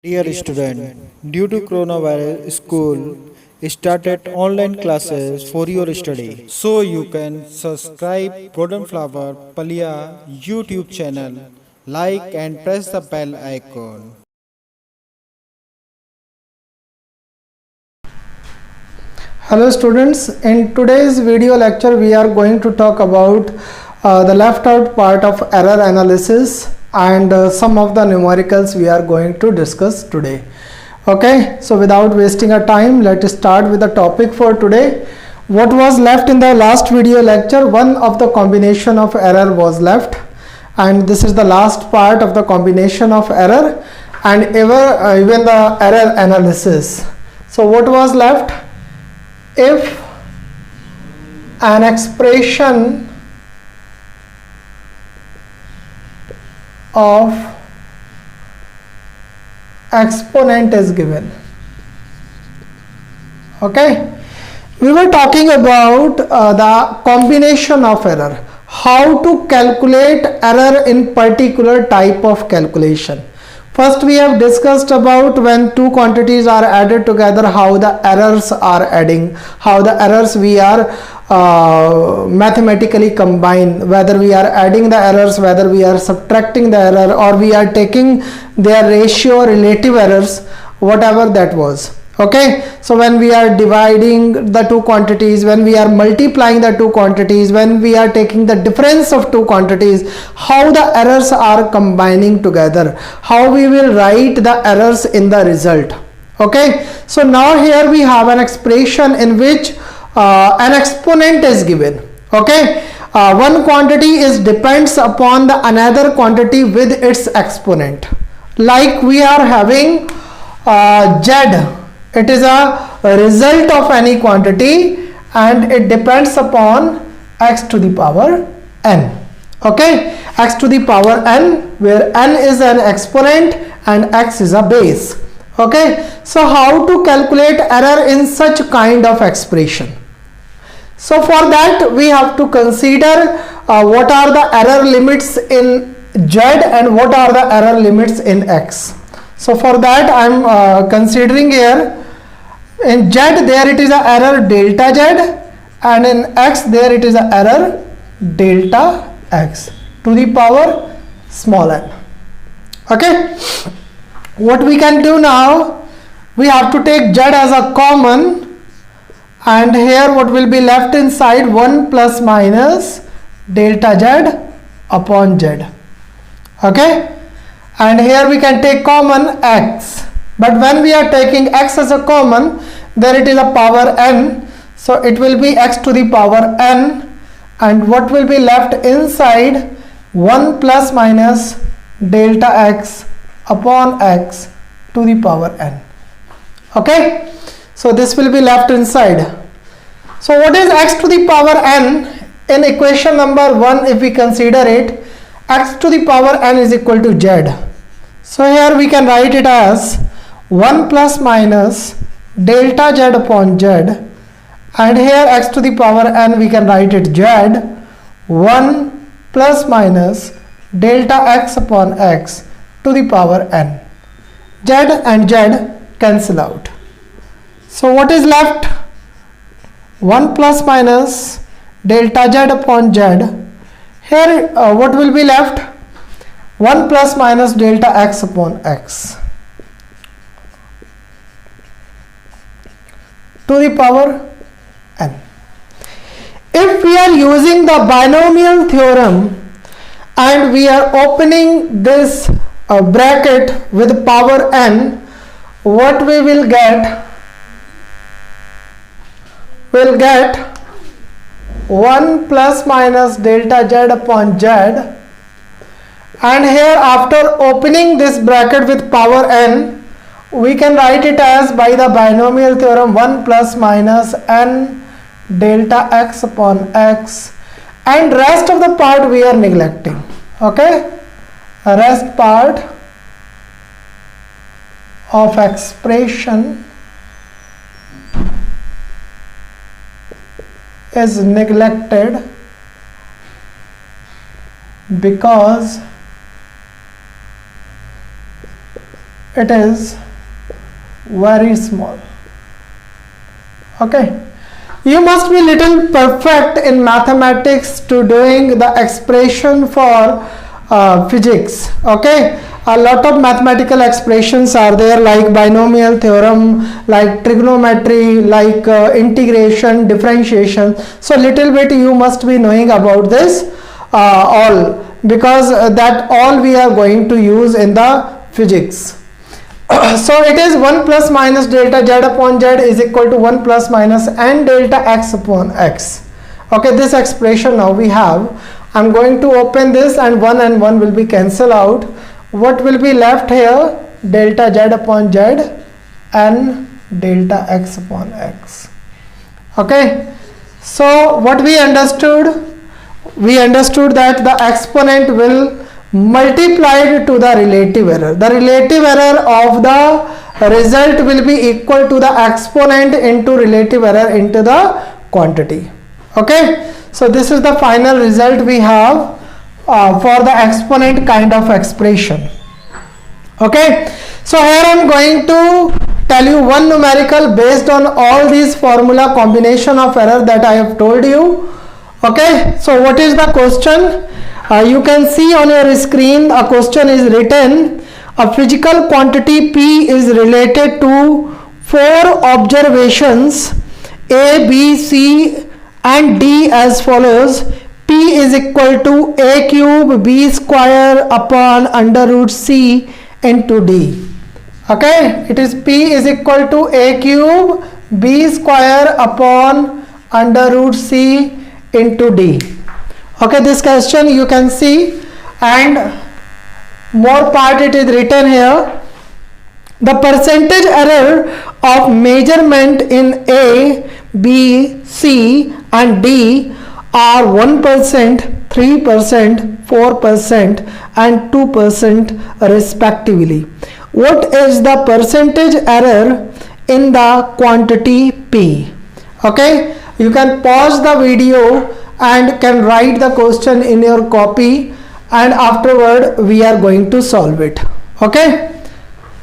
Dear student, due to coronavirus, school started online classes for your study. So you can subscribe Golden Flower Palia YouTube channel, like and press the bell icon. Hello students, in today's video lecture we are going to talk about the left out part of error analysis and some of the numericals we are going to discuss today. Okay, so without wasting our time, let us start with the topic for today. What was left in the last video lecture? One of the combination of error was left, and this is the last part of the combination of error and even the error analysis. So what was left? If an expression of exponent is given. Okay, we were talking about the combination of error, how to calculate error in particular type of calculation. First we have discussed about when two quantities are added together, how the errors are adding, how the errors we are mathematically combine, whether we are adding the errors, whether we are subtracting the error, or we are taking their ratio or relative errors, whatever that was. Okay, so when we are dividing the two quantities, when we are multiplying the two quantities, when we are taking the difference of two quantities, how the errors are combining together, how we will write the errors in the result. Okay, so now here we have an expression in which an exponent is given. Okay, one quantity is depends upon the another quantity with its exponent. Like we are having z. It is a result of any quantity and it depends upon x to the power n. Okay, x to the power n, where n is an exponent and x is a base. Okay, so how to calculate error in such kind of expression? So for that we have to consider what are the error limits in z and what are the error limits in x. So for that I am considering here, in z there it is a error delta z, and in x there it is a error delta x to the power small n. Okay, what we can do now, we have to take z as a common, and here what will be left inside 1 plus minus delta z upon z. Okay, and here we can take common x, but when we are taking x as a common, there it is a power n, so it will be x to the power n, and what will be left inside 1 plus minus delta x upon x to the power n. Okay, so this will be left inside. So what is x to the power n? In equation number 1, if we consider it, x to the power n is equal to z. So here we can write it as 1 plus minus delta z upon z, and here x to the power n we can write it z 1 plus minus delta x upon x to the power n. Z and z cancel out. So what is left? 1 plus minus delta z upon z. Here what will be left? 1 plus minus delta x upon x to the power n. If we are using the binomial theorem and we are opening this bracket with power n, what we will get? We'll get 1 plus minus delta z upon z, and here after opening this bracket with power n, we can write it as, by the binomial theorem, 1 plus minus n delta x upon x, and rest of the part we are neglecting. Okay, rest part of expression is neglected because it is very small. Okay, you must be little perfect in mathematics to doing the expression for physics. Okay, a lot of mathematical expressions are there, like binomial theorem, like trigonometry, like integration, differentiation. So little bit you must be knowing about this all, because that all we are going to use in the physics. So it is 1 plus minus delta z upon z is equal to 1 plus minus n delta x upon x. Okay, this expression now we have. I'm going to open this, and 1 will be cancelled out. What will be left here? Delta z upon z and delta x upon x. Okay, so what we understood? We understood that the exponent will multiplied to the relative error. The relative error of the result will be equal to the exponent into relative error into the quantity. Okay, so this is the final result we have for the exponent kind of expression. Okay, so here I am going to tell you one numerical based on all these formula combination of error that I have told you. Okay, so what is the question? You can see on your screen a question is written. A physical quantity P is related to 4 observations A, B, C and D as follows. P is equal to A cube B square upon under root C into D. Okay, it is P is equal to A cube B square upon under root C into D. Okay, this question you can see, and more part it is written here. The percentage error of measurement in A, B, C and D are 1%, 3%, 4% and 2% respectively. What is the percentage error in the quantity P? Okay, you can pause the video and can write the question in your copy, and afterward we are going to solve it. Okay,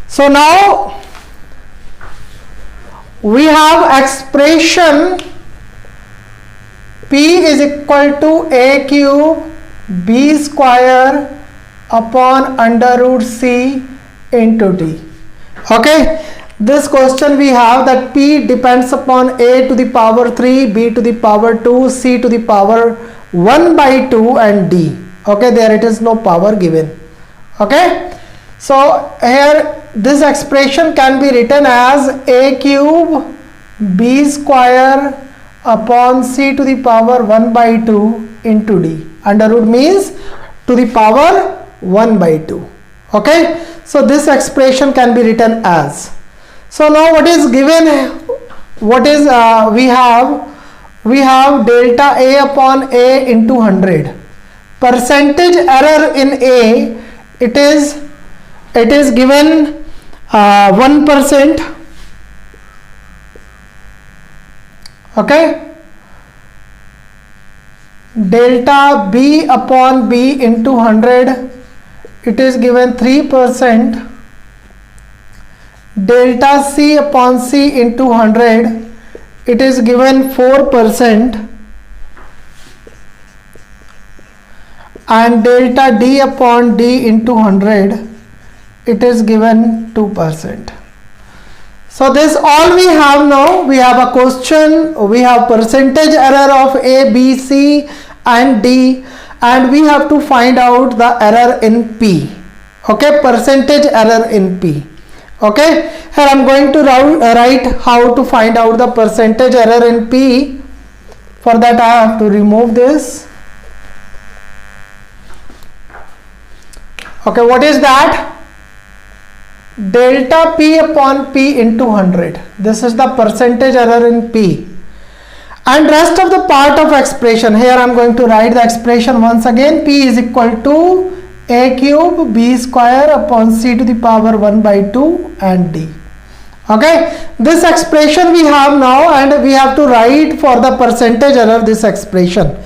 so now we have expression P is equal to A cube B square upon under root C into D. Okay, this question we have that P depends upon A to the power 3, B to the power 2, C to the power 1 by 2 and D. Okay, there it is no power given. Okay, so here this expression can be written as A cube B square upon C to the power 1 by 2 into D. Under root means to the power 1 by 2. Okay, so this expression can be written as. So now what is given? What is we have delta A upon A into 100. Percentage error in A, it is given 1%. Okay, delta B upon B into 100, it is given 3%. Delta C upon C into 100, it is given 4%. And delta D upon D into 100, it is given 2%. So this all we have now. We have a question, we have percentage error of A, B, C and D, and we have to find out the error in P. Okay, percentage error in P. Okay, here I am going to write how to find out the percentage error in P. For that I have to remove this. Okay, what is that? Delta P upon P into 100. This is the percentage error in P. And rest of the part of expression, here I am going to write the expression once again. P is equal to A cube B square upon C to the power 1 by 2 and D. Okay, this expression we have now, and we have to write for the percentage error this expression.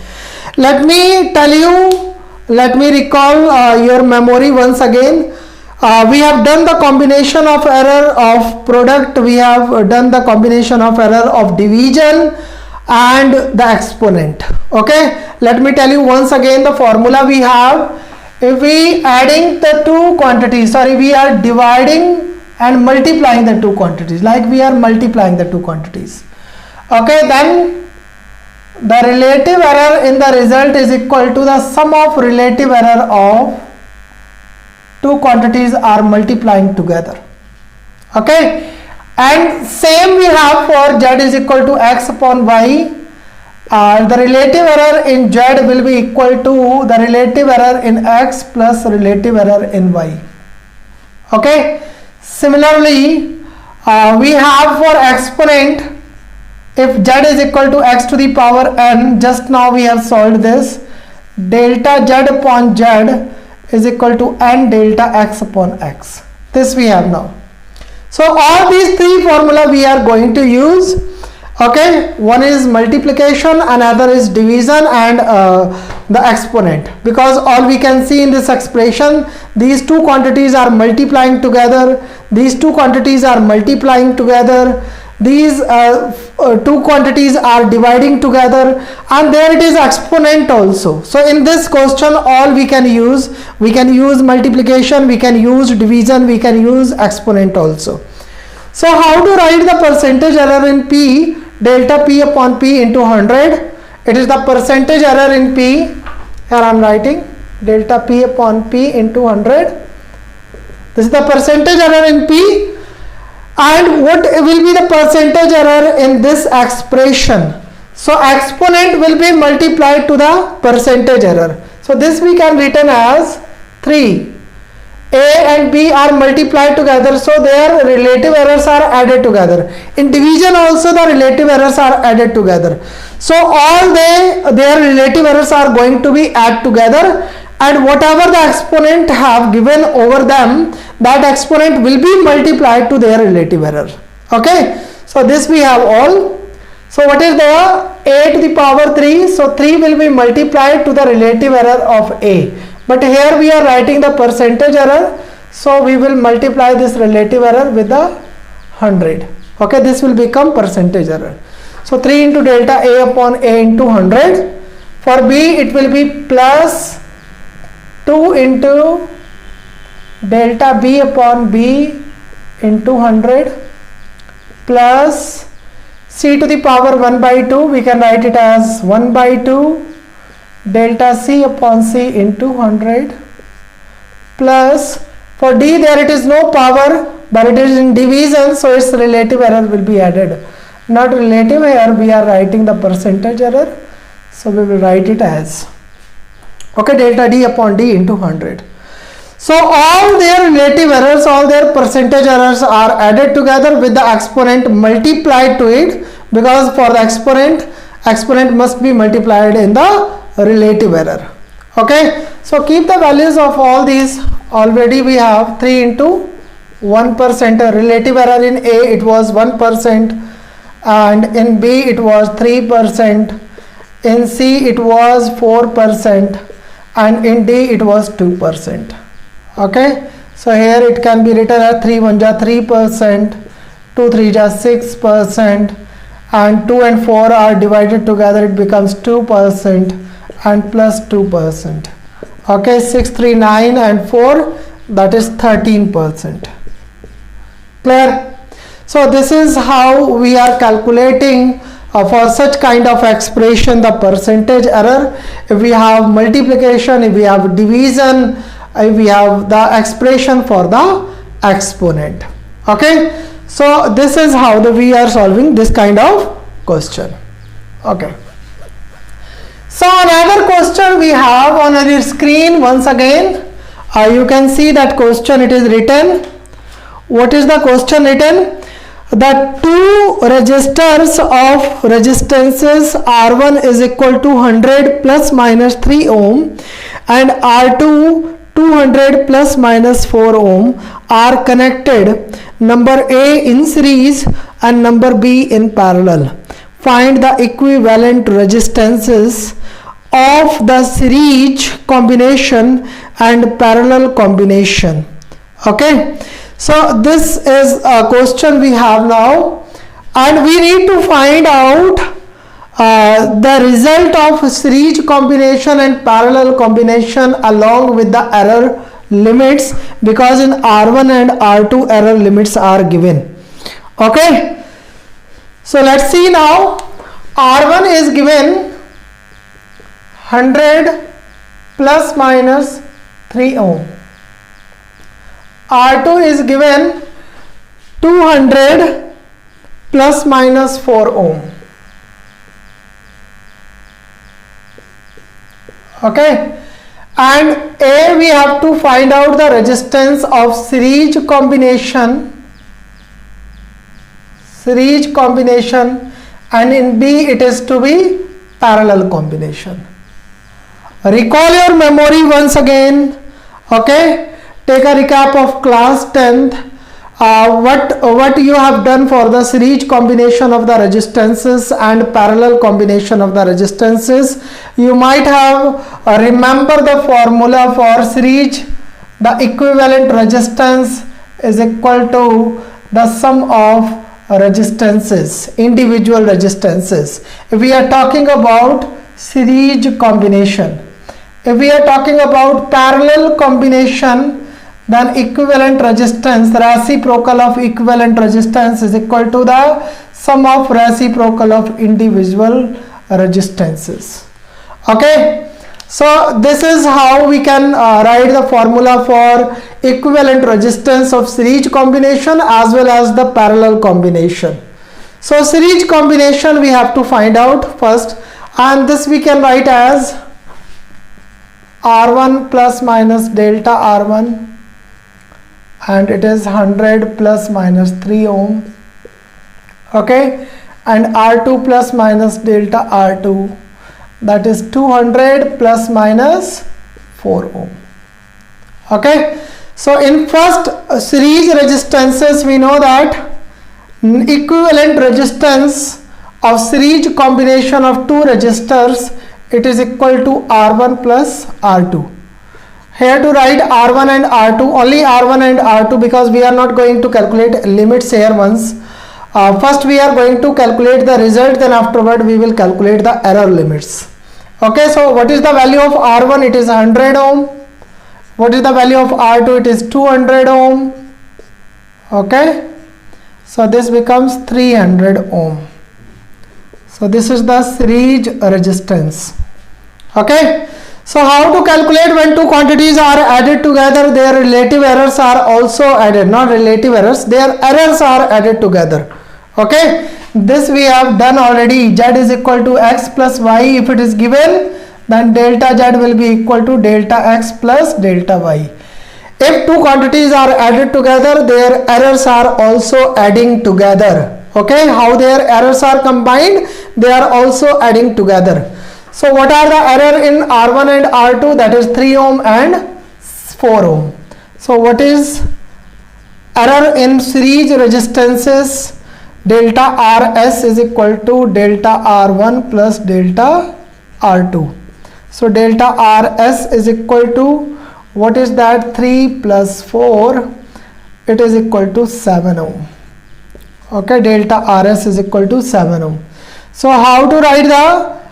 Let me tell you, let me recall your memory once again. We have done the combination of error of product, we have done the combination of error of division and the exponent. Okay, let me tell you once again the formula we have. If we adding the two quantities, sorry, we are dividing and multiplying the two quantities, like we are multiplying the two quantities. Okay, then the relative error in the result is equal to the sum of relative error of two quantities are multiplying together. Okay, and same we have for z is equal to x upon y. The relative error in z will be equal to the relative error in x plus relative error in y. Okay, similarly we have for exponent, if z is equal to x to the power n, just now we have solved this, delta z upon z is equal to n delta x upon x. This we have now. So all these three formula we are going to use. Okay, one is multiplication, another is division, and the exponent, because all we can see in this expression, these two quantities are multiplying together, these two quantities are multiplying together, these two quantities are dividing together, and there it is exponent also. So in this question all we can use multiplication, we can use division, we can use exponent also. So how to write the percentage error in P? Delta P upon P into 100. It is the percentage error in P. Here I am writing delta P upon P into 100. This is the percentage error in P. And what will be the percentage error in this expression? So exponent will be multiplied to the percentage error. So this we can written as 3. A and B are multiplied together, so their relative errors are added together. In division also the relative errors are added together. So all their relative errors are going to be added together, and whatever the exponent have given over them, that exponent will be multiplied to their relative error. Okay, so this we have all. So what is the a to the power 3? So 3 will be multiplied to the relative error of a. But here we are writing the percentage error, so we will multiply this relative error with the 100. Okay, this will become percentage error. So 3 into delta A upon A into 100. For B it will be plus 2 into delta B upon B into 100 plus C to the power 1 by 2. We can write it as 1 by 2 delta C upon C into 100 plus, for D there it is no power but it is in division, so its relative error will be added. Not relative, here we are writing the percentage error, so we will write it as, okay, delta D upon D into 100. So all their relative errors, all their percentage errors are added together with the exponent multiplied to it, because for the exponent must be multiplied in the relative error. Okay, so keep the values of all these. Already we have 3 into 1%. Relative error in A it was 1%, and in B it was 3%, in C it was 4%, and in D it was 2%. Okay, so here it can be written as 3 1 ja 3%, 2 3 ja 6%, and 2 and 4 are divided together, it becomes 2% and plus 2%. Okay, 6 3 9 and 4, that is 13%. Clear? So this is how we are calculating for such kind of expression the percentage error. If we have multiplication, if we have division, if we have the expression for the exponent. Okay, so this is how we are solving this kind of question. Okay, so another question we have on your screen. Once again you can see that question, it is written. What is the question written? The two registers of resistances R1 is equal to 100 plus minus 3 ohm and R2 200 plus minus 4 ohm are connected, number A in series and number B in parallel. Find the equivalent resistances of the series combination and parallel combination. Okay, so this is a question we have now, and we need to find out the result of series combination and parallel combination along with the error limits, because in R1 and R2 error limits are given. Okay, so let's see now. R1 is given 100 plus minus 3 ohm. R2 is given 200 plus minus 4 ohm. Okay, and A, we have to find out the resistance of series combination, and in B it is to be parallel combination. Recall your memory once again. Okay, take a recap of class 10th. What you have done for the series combination of the resistances and parallel combination of the resistances. You might have remember the formula for series. The equivalent resistance is equal to the sum of resistances, individual resistances. If we are talking about series combination, if we are talking about parallel combination, then equivalent resistance, reciprocal of equivalent resistance is equal to the sum of reciprocal of individual resistances. Okay, so this is how we can write the formula for equivalent resistance of series combination as well as the parallel combination. So series combination we have to find out first, and this we can write as R1 plus minus delta R1, and it is 100 plus minus 3 ohm. Okay, and R2 plus minus delta R2, that is 200 plus minus 4 ohm. Okay, so in first series resistances we know that equivalent resistance of series combination of two resistors, it is equal to R1 plus R2. Here to write R1 and R2, only R1 and R2, because we are not going to calculate limits here once. First we are going to calculate the result, then afterward we will calculate the error limits. Okay, so what is the value of R1? It is 100 ohm. What is the value of R2? It is 200 ohm. Okay, so this becomes 300 ohm. So this is the series resistance. Okay, so how to calculate when two quantities are added together? Their relative errors are also added, not relative errors, their errors are added together. Okay, this we have done already. Z is equal to x plus y. If it is given, then delta z will be equal to delta x plus delta y. If two quantities are added together, their errors are also adding together. Okay, how their errors are combined? They are also adding together. So what are the error in R1 and R2? That is 3 ohm and 4 ohm. So what is error in series resistances? Delta Rs is equal to delta R1 plus delta R2. So delta Rs is equal to, what is that, 3 plus 4, it is equal to 7 ohm. Okay, delta Rs is equal to 7 ohm. So how to write the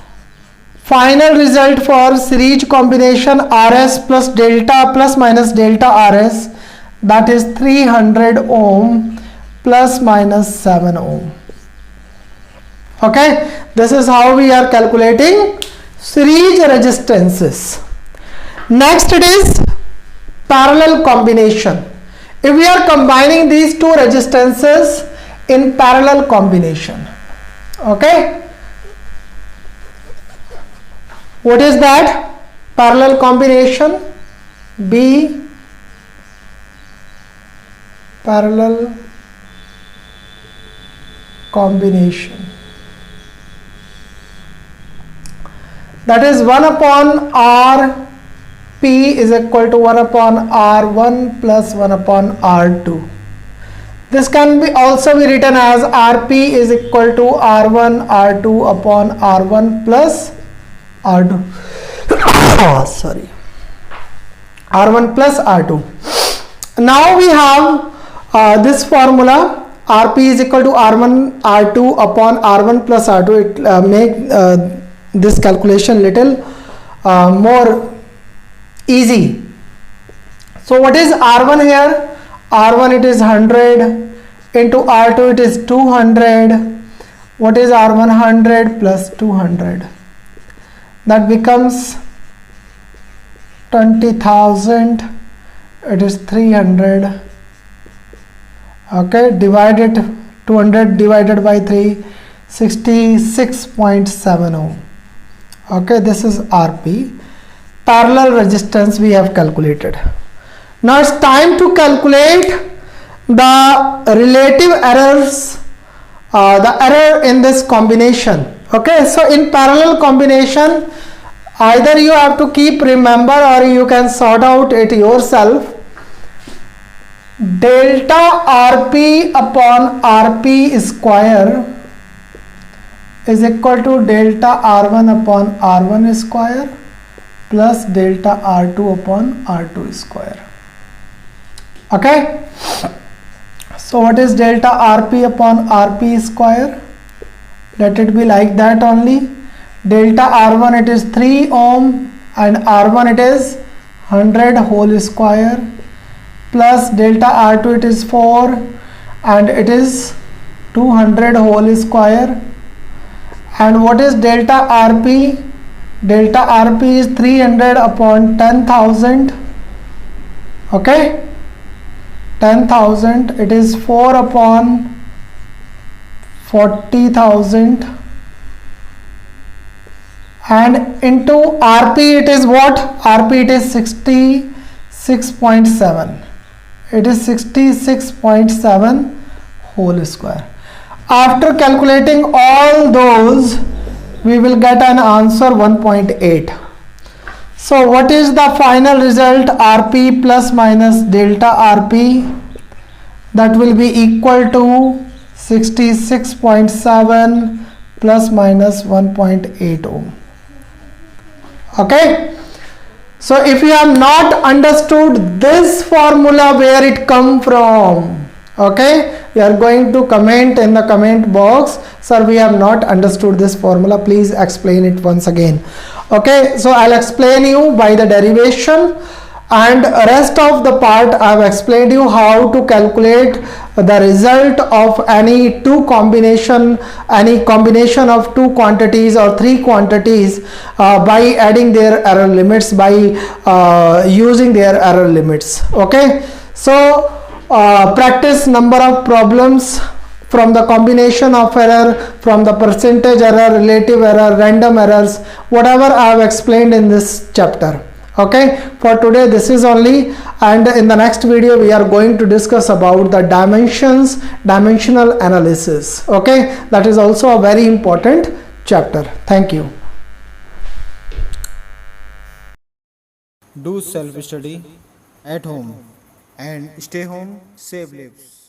final result for series combination? Rs plus delta plus minus delta Rs, that is 300 ohm plus minus 7 ohm. Okay, this is how we are calculating series resistances. Next it is parallel combination. If we are combining these two resistances in parallel combination, okay, what is that? Parallel combination, B, parallel combination, that is 1 upon R P is equal to 1 upon R1 plus 1 upon R2. This can be also be written as Rp is equal to R1 R2 upon R1 plus R2 sorry, R1 plus R2. now we have this formula, Rp is equal to R1 R2 upon R1 plus R2. It make this calculation little more easy. So what is R1 here? R1 it is 100 into R2 it is 200. What is R1? 100 plus 200? That becomes 20,000. It is 300. Okay, divided 200 divided by 3, 66.7 ohm. Okay, this is Rp. Parallel resistance we have calculated. Now it's time to calculate the relative errors, the error in this combination. Okay, so in parallel combination, either you have to keep remember or you can sort out it yourself. Delta Rp upon Rp square is equal to delta R1 upon R1 square plus delta R2 upon R2 square. Okay, so what is delta Rp upon Rp square? Let it be like that only. Delta R1 it is 3 ohm and R1 it is 100 whole square plus delta R2 it is 4 and it is 200 whole square. And what is delta Rp? Delta Rp is 300 upon 10,000. Okay, 10,000 it is 4 upon 40,000 and into Rp it is what? Rp it is 66.7. It is 66.7 whole square. After calculating all those, we will get an answer 1.8. So what is the final result? Rp plus minus delta Rp, that will be equal to 66.7 plus minus 1.8 ohm. Okay, so if you have not understood this formula, where it come from, okay, you are going to comment in the comment box, sir, we have not understood this formula, please explain it once again. Okay, so I'll explain you by the derivation, and rest of the part I have explained you how to calculate the result of any combination of two quantities or three quantities by adding their error limits, by using their error limits. Okay, so practice number of problems from the combination of error, from the percentage error, relative error, random errors, whatever I have explained in this chapter. Okay, for today this is only, and in the next video we are going to discuss about the dimensional analysis. Okay, that is also a very important chapter. Thank you. Do self study at home and stay home, save lives.